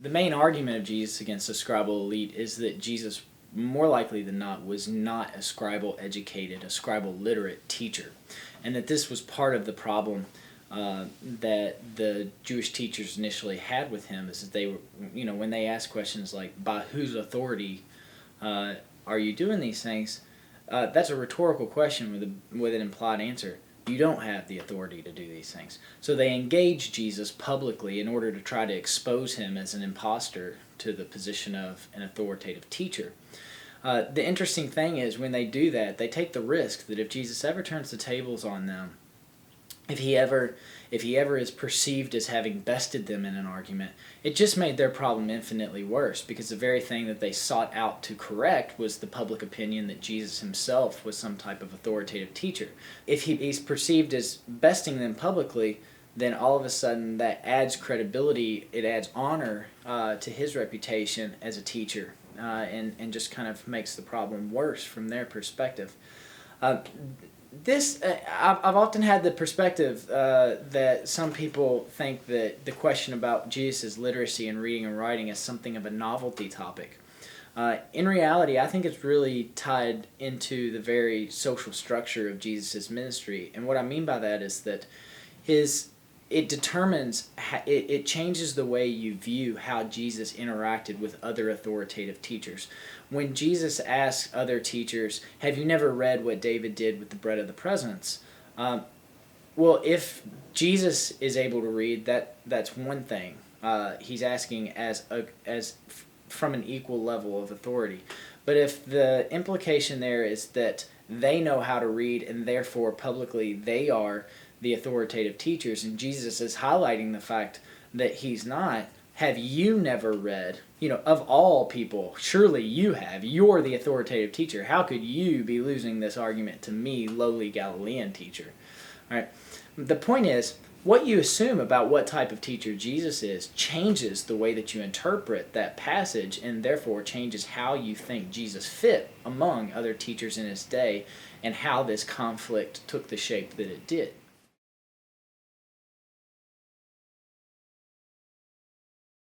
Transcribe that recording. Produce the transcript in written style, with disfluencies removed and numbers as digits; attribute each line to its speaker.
Speaker 1: The main argument of Jesus against the scribal elite is that Jesus, more likely than not, was not a scribal educated, a scribal literate teacher, and that this was part of the problem that the Jewish teachers initially had with him, is that they were, when they asked questions like, by whose authority are you doing these things? That's a rhetorical question with an implied answer. You don't have the authority to do these things. So they engage Jesus publicly in order to try to expose him as an imposter to the position of an authoritative teacher. The interesting thing is, when they do that, they take the risk that if Jesus ever turns the tables on them, if he ever is perceived as having bested them in an argument, it just made their problem infinitely worse, because the very thing that they sought out to correct was the public opinion that Jesus himself was some type of authoritative teacher. If he's perceived as besting them publicly, then all of a sudden that adds credibility, it adds honor to his reputation as a teacher, and just kind of makes the problem worse from their perspective. I've often had the perspective that some people think that the question about Jesus' literacy in reading and writing is something of a novelty topic. In reality, I think it's really tied into the very social structure of Jesus' ministry. And what I mean by that is that it changes the way you view how Jesus interacted with other authoritative teachers. When Jesus asks other teachers, have you never read what David did with the bread of the presence? Well, if Jesus is able to read, that's one thing. He's asking as from an equal level of authority. But if the implication there is that they know how to read and therefore publicly they are the authoritative teachers, and Jesus is highlighting the fact that he's not, have you never read? Of all people, surely you have. You're the authoritative teacher. How could you be losing this argument to me, lowly Galilean teacher? All right. The point is, what you assume about what type of teacher Jesus is changes the way that you interpret that passage, and therefore changes how you think Jesus fit among other teachers in his day, and how this conflict took the shape that it did.